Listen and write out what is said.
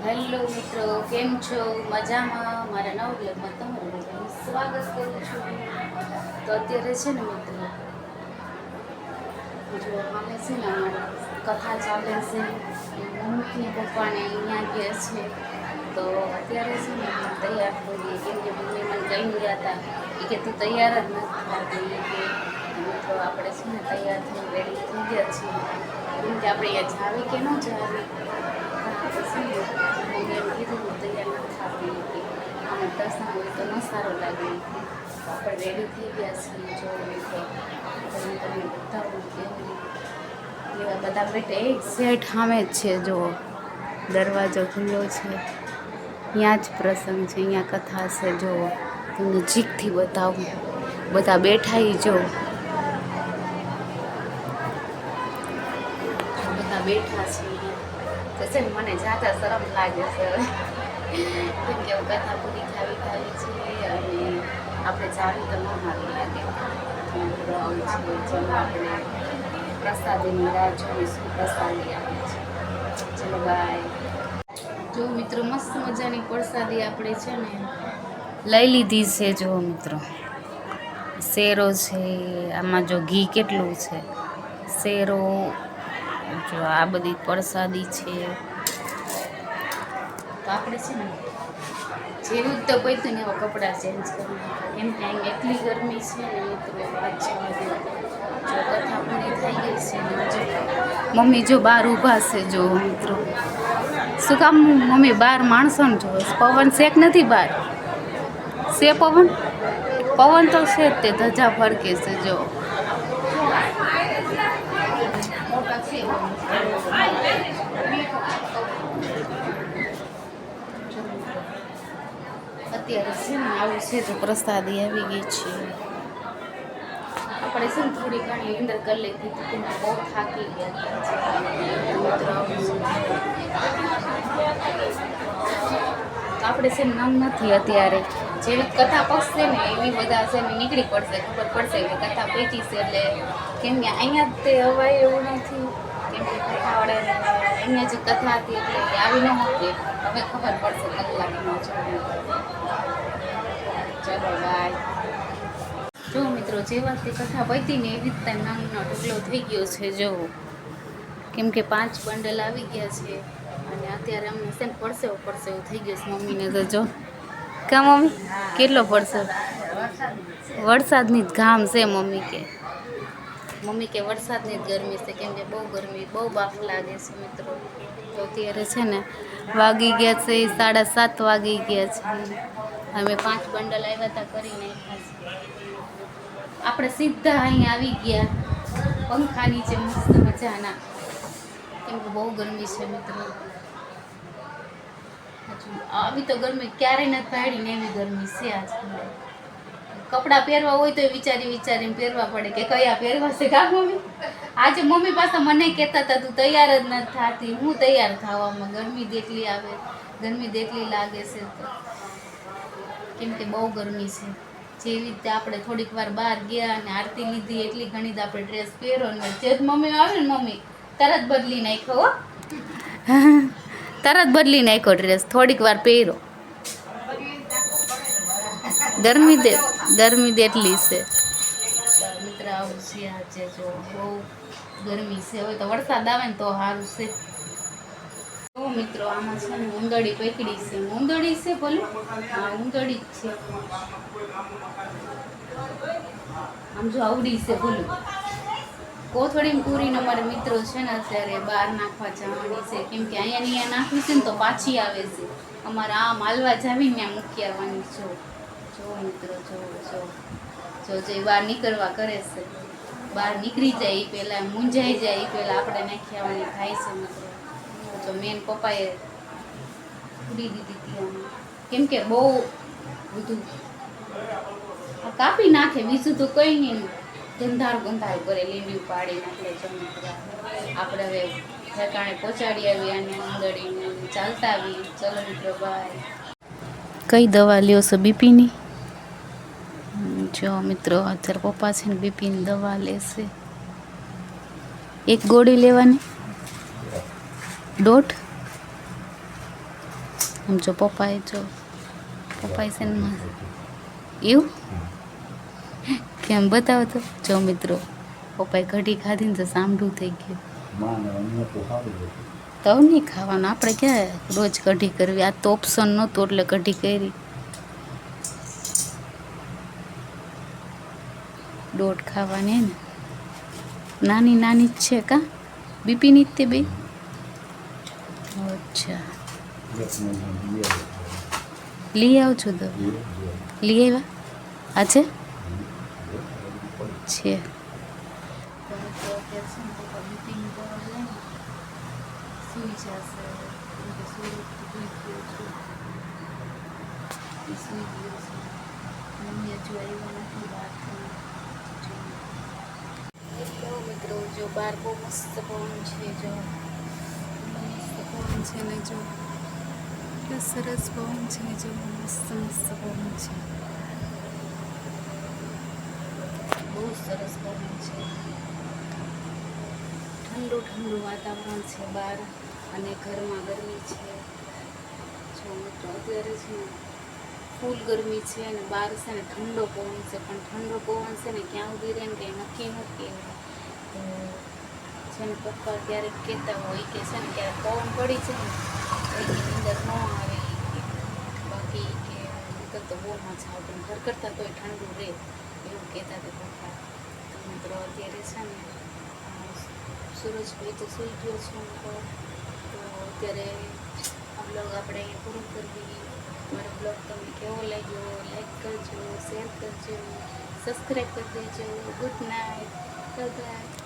Hello મિત્રો, કેમ છો? મજામાં? મારા નવા બ્લોગમાં તમારું બધાનું સ્વાગત કરું છું. તો અત્યારે છે ને મિત્રો, જો અમે છે ને અમારી કથા ચાલે છે. મમ્મી પપ્પાને અહીંયા ગયા છે. તો અત્યારે છે ને તૈયાર થઈએ, કેમ કે મમ્મી મને કહીને ગયા હતા કે તું તૈયાર જ નથી થતી, કે મિત્રો આપણે છે ને તૈયાર થઈ રેડી થઈ ગયા છીએ. કેમ કે આપણે અહીંયા જાવી કે ન જાવી, મમ્મીએ કીધું તૈયાર નથી થતી, કે આમાં દર્શન હોય તો ન સારો લાગે. આપણે રેડી થઈ ગયા છીએ. જો મિત્રો તમને બતાવું કેવું એવા બધા બેઠે એક સેટ સામે જ છે. જો દરવાજો ખુલ્લો છે, ત્યાં જ પ્રસંગ છે, અહીંયા કથા છે. જો તમને નજીકથી બતાવું, બધા બેઠા જો બધા બેઠા છે. તો છે ને મને જાતા શરમ લાગે છે, કેમ કે કથા પૂરી ખાવી છે અને આપણે ચાવી તો ન હારી લાગે. આવું છે, જેમ આપણે પ્રસાદીની રાહ જોઈશું, પ્રસાદી આપે છે. ચલો બાય. જો મિત્રો મસ્ત મજાની પ્રસાદી આપણે છે ને લઈ લીધી છે. જો મિત્રો શેરો છે, આમાં જો ઘી કેટલું છે, શેરો, જો આ બધી પ્રસાદી છે. તો આપણે છે ને જેવું જ તો પૈતું ને એવા કપડાં ચેન્જ કરી નાખ્યા, કેમ કે અહીં એટલી ગરમી છે ને મિત્રો. અચ્છા, જો કથા પૂરી થઈ ગઈ છે ને મમ્મી જો બહાર ઊભા છે. જો મિત્રો શું કામ મમ્મી બહાર માણસોને જોવે? પવન શેક નથી બહાર? છે પવન? પવન તો છે જ, તે ધજા ફરકે છે. જો અત્યારે છે ને આવું છે. તો પ્રસાદી આવી ગઈ છે. આપણે છે ને થોડી ઘણી અંદર કરી લીધી હતી, બહુ થાકી ગયા આપણે છે ને નમ નથી અત્યારે. જેવી કથા પકશે ને એવી બધા છે ને નીકળી પડશે, ખબર પડશે કે કથા પૈકી છે. એટલે કેમ કે અહીંયા તે હવાય એવું નથી, કેમ કે કથાવાળાને અહીંયા જે કથા હતી એટલે આવી ન હતી. હવે ખબર પડશે કલાકમાં. ચલો બાય. જો મિત્રો જેવા તે કથા પૈતી ને એવી રીતે નામનો ઢગલો થઈ ગયો છે. જો કેમ કે 5 બંડલ આવી ગયા છે અને અત્યારે અમને છે ને પડશે એવું થઈ ગયું છે. મમ્મીને તો જો કા મમ્મી કેટલો પડશે? વરસાદની જ ઘામ છે. મમ્મી કે વરસાદની જ ગરમી છે, કેમ કે બહુ ગરમી, બહુ બાફ લાગે છે મિત્રો. તો અત્યારે છે ને વાગી ગયા છે 7:30 વાગી ગયા છે. અમે 5 બંડલ આવ્યા હતા કરી નાખ્યા છે. આપણે સીધા અહીં આવી ગયા પંખા નીચે મસ્ત મજાના, કેમ કે બહુ ગરમી છે મિત્રો. આવી તો ગરમી ક્યારેય નથી પાડી ને એવી ગરમી છે આજ. કપડાં પહેરવા હોય તો વિચારીને પહેરવા પડે કે કયા પહેરવા છે. કા મમ્મી? આજે મમ્મી પાસે મને કહેતા હતા તું તૈયાર જ નથી થતી. હું તૈયાર થવામાં ગરમી દેખલી આવે, ગરમી દેખલી લાગે છે. તો કેમ કે બહુ ગરમી છે. જેવી રીતે આપણે થોડીક વાર બહાર ગયા અને આરતી લીધી એટલી ઘણી આપણે ડ્રેસ પહેરો ને જે મમ્મી આવે ને મમ્મી તરત બદલી નાખ્યો. તરત બદલી નાખ્યો ડ્રેસ, થોડીક વાર પહેરો. ગરમી એટલી છે મિત્ર. આવું છે આજે. જો બહુ ગરમી છે. હવે તો વરસાદ આવે ને તો સારું છે. મિત્રો આમાં છે ને ઉંદરડી પકડી છે. ઉંદરડી છે ભલે, હા ઉંદરડી જ છે. આમ જો આવડી છે ભલું. કોથળી પૂરીને અમારે મિત્રો છે ને અત્યારે બહાર નાખવા જવાની છે, કેમ કે અહીંયા નાખવી છે ને તો પાછી આવે છે. અમારે આમ હાલવા જાવીને ત્યાં મૂકી આવવાની. જો મિત્રો જો જે બહાર નીકળવા કરે છે, બહાર નીકળી જાય એ પહેલાં, મૂંઝાઈ જાય એ પહેલાં આપણે નાખી આવવાની થાય છે મિત્રો. તો મેન પપ્પાએ પૂરી દીધી હતી આમાં, કેમ કે બહુ બધું કાપી નાખે, બીજું તો કંઈ નહીં. ગંધાર કરે લીંબી પાડી નાખે. આપણે હવે ઠેકાણે પહોંચાડી આવી અને ઉંદરડીને ચાલતા આવી. ચલો મિત્રો બાય. કઈ દવા લ્યો છો? બીપીની? જો મિત્રો અત્યારે પપ્પા છે ને બીપીની દવા લેશે. એક ગોળી લેવાની, 1.5 આમ જો પપ્પાએ છે ને એવું કેમ બતાવો તો જો મિત્રો પપ્પાએ કઢી ખાધી ને તો સાંભળું થઈ ગયું તો નહીં ખાવાનું આપણે ક્યાં રોજ કઢી કરવી આ તો ઓપ્શન નહોતું એટલે કઢી કરી દોઢ ખાવાની ને નાની નાની જ છે કા બીપીની જ તે બે અચ્છા લઈ આવજો તો લઈ આવ્યા આજે છે સુઈ જશે સુઈ ગયો છે મમ્મી હજુ આવ્યા નથી વાત મિત્રો જો બાર બહુ મસ્ત પવન છે જો મસ્ત પવન છે ને જો કેટલો સરસ પવન છે જો મસ્ત મસ્ત પવન છે બહુ સરસ પવન છે ઠંડુ ઠંડુ વાતાવરણ છે બહાર અને ઘરમાં ગરમી છે જો મિત્રો અત્યારે છે ને ફૂલ ગરમી છે અને બહાર છે ને ઠંડો પવન છે પણ ઠંડો પવન છે ને ક્યાં ઉભી રહે ને કંઈ નક્કી નથી તો છે ને પપ્પા ક્યારેક કહેતા હોય કે છે ને ક્યારેક પવન પડી છે ને તો એની અંદર ન આવે બાકી કે અંદર તો બહુ મજા આવે પણ ઘર કરતાં તોય ઠંડુ રહે એવું કહેતા હતા પપ્પા તો મિત્રો અત્યારે છે ને સુરજભાઈ તો સૂઈ ગયો છે ઉપર તો અત્યારે આ બ્લોગ આપણે અહીંયા પૂરું કરવી મારો બ્લોગ તમને કેવો લાગ્યો લાઈક કરજો શેર કરજો સબસ્ક્રાઈબ કરી દેજો ગુડ નાઇટ બાય બાય